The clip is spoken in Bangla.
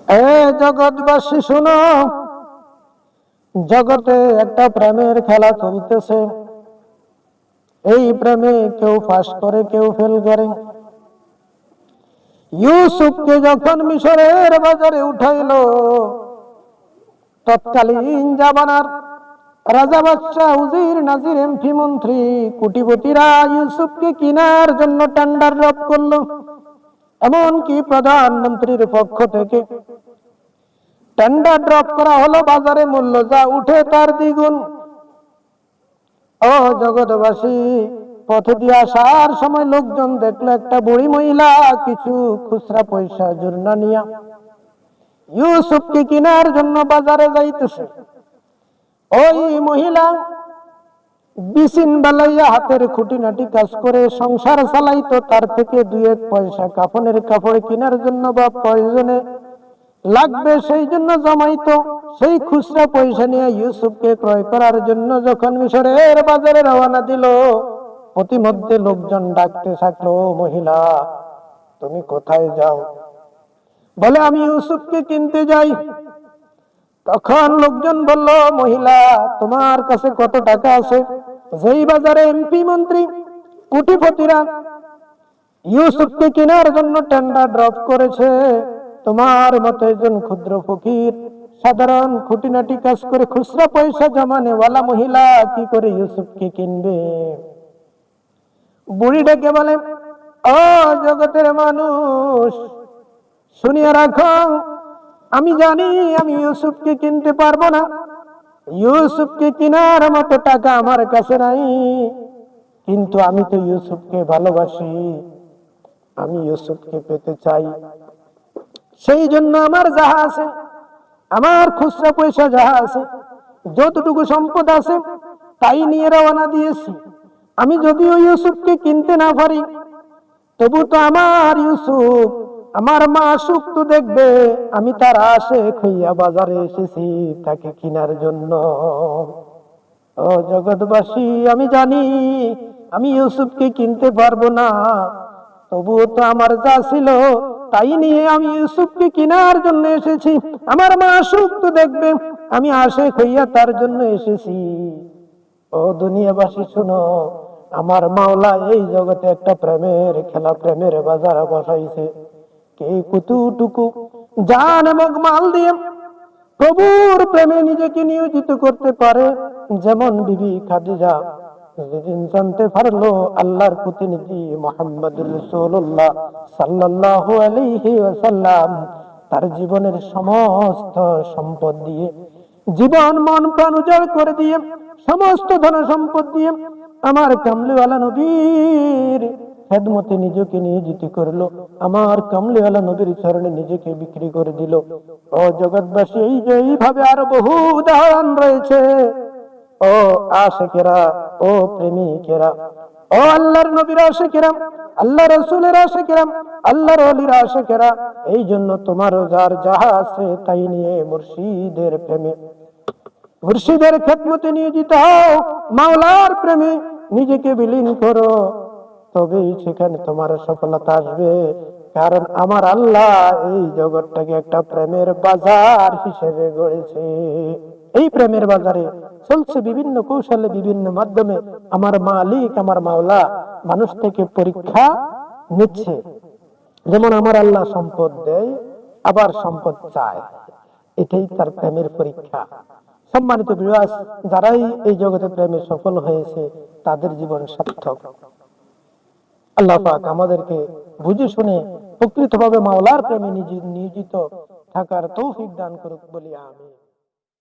এ জগৎবাসী শুনো, জগতে একটা প্রেমের খেলা চলতেছে। এই প্রেমে কেউ পাস করে, কেউ ফেল করে। ইউসুফকে যখন মিশরের বাজারে উঠাইলো, তৎকালীন জামানার রাজা, বাদশাহ, উজির, নাজির, এমপি, মন্ত্রী, কোটিপতিরা ইউসুফকে কেনার জন্য টেন্ডার ড্রপ করলো। এমনকি প্রধানমন্ত্রীর পক্ষ থেকে টেন্ডার ড্রপ করা হলো। বাজারে মূল্য যা উঠে তার দ্বিগুণ। ও জগৎবাসী, পথে দিয়ে আসার সময় লোকজন দেখলো একটা বুড়ি মহিলা কিছু খুচরা পয়সা জুরনা নিয়া ইউসুফকে কেনার জন্য বাজারে যাইতেছে। ওই মহিলা বিচিন বেলাইয়া হাতের খুঁটিনাটি কাজ করে সংসার চালাইতো। তার থেকে দুই এক পয়সা কাফনের কাপড় কেনার জন্য বা প্রয়োজনে লাগবে সেই জন্য জমাইতো। সেই খুচরা পয়সা নিয়ে ইউসুফকে ক্রয় করার জন্য যখন মিশরের বাজারে রওনা দিল, প্রতিমধ্যে লোকজন ডাকতে থাকলো, মহিলা তুমি কোথায় যাও? বলে আমি ইউসুফকে কিনতে যাই। তখন লোকজন বলল, মহিলা তোমার কাছে কত টাকা আছে? যেই বাজারে এমপি, মন্ত্রী, কোটিপতিরা ইউসুফকে কেনার জন্য টেন্ডার ড্রপ করেছে, তোমার মতো একজন ক্ষুদ্র ফকির সাধারণ খুঁটিনাটি কাজ করে খুচরা পয়সা জমানেওয়ালা মহিলা কি করে ইউসুফকে কিনবে? বুড়ি ডেকে বলে, ও জগতের মানুষ, শুনিয়ে রাখো, আমি জানি আমি ইউসুফকে কিনতে পারবো না। ইউসুফকে কেনার মতো টাকা আমার কাছে নাই, কিন্তু আমি তো ইউসুফকে ভালোবাসি, আমি ইউসুফকে পেতে চাই। সেই জন্য আমার যাহা আছে, আমার খুচরা পয়সা যাহা আছে, যতটুকু সম্পদ আছে তাই নিয়ে রওনা দিয়েছি। আমি যদিও ইউসুফকে কিনতে না পারি, তবু তো আমার ইউসুফ, আমার মা সুখ তো দেখবে। আমি তার আশেক হইয়া বাজারে এসেছি তাকে কেনার জন্য। ও জগৎবাসী, আমি জানি আমি ইউসুফকে কিনতে পারবো না, তবুও তো আমার যা ছিল তাই নিয়ে আমি ইউসুফকে কেনার জন্য এসেছি। আমার মা সুখ তো দেখবে, আমি আশেক হইয়া তার জন্য এসেছি। ও দুনিয়াবাসী শুনো, আমার মাওলা এই জগতে একটা প্রেমের খেলা, প্রেমের বাজার বসাইছে। কে কতটুকু জান এবং মাল দিয়ে প্রভুর প্রেমে নিজেকে নিয়োজিত করতে পারে। যেমন বিবি খাদিজা যেদিন জানতে পারলো আল্লাহর প্রতিনিধি মুহাম্মদুর রাসূলুল্লাহ সাল্লাল্লাহু আলাইহি ওয়াসাল্লাম তার জীবনের সমস্ত সম্পদ দিয়ে, জীবন মন প্রাণ উজাড় করে দিয়ে, সমস্ত ধন সম্পদ দিয়ে আমার কামলিওয়ালা নবীর খেদমতে নিজেকে নিয়োজিত করলো, আমার কামলিওয়ালা নবীর চরণে নিজেকে বিক্রি করে দিল। ও জগৎবাসী, এই যে এইভাবে আরো বহু উদাহরণ রয়েছে। ও আশিকেরা, ও প্রেমিকেরা, ও আল্লাহর নবীর আশিকেরা, আল্লাহ রাসূলের আশিকেরা, আল্লাহর ওলির আশিকেরা, এই জন্য তোমারও যার যাহা আছে তাই নিয়ে মুর্শিদের প্রেমে, মুর্শিদের খেদমতে নিয়োজিত হও, মাওলার প্রেমে নিজেকে বিলীন করো, তবেই সেখানে তোমার সফলতা আসবে। কারণ আমার আল্লাহ এই জগৎটাকে একটা প্রেমের বাজার হিসেবে গড়েছে। এই প্রেমের বাজারে চলছে বিভিন্ন কৌশলে, বিভিন্ন মাধ্যমে আমার মালিক, আমার মাওলা মানুষ থেকে পরীক্ষা নিচ্ছে। যেমন আমার আল্লাহ সম্পদ দেয়, আবার সম্পদ চায়, এটাই তার প্রেমের পরীক্ষা। সম্মানিত ভিউয়ার্স, যারাই এই জগতে প্রেমে সফল হয়েছে তাদের জীবন সার্থক। আল্লাহ পাক আমাদেরকে বুঝে শুনে প্রকৃতভাবে মাওলার প্রেমে নিয়োজিত থাকার তৌফিক দান করুক বলি আমিন।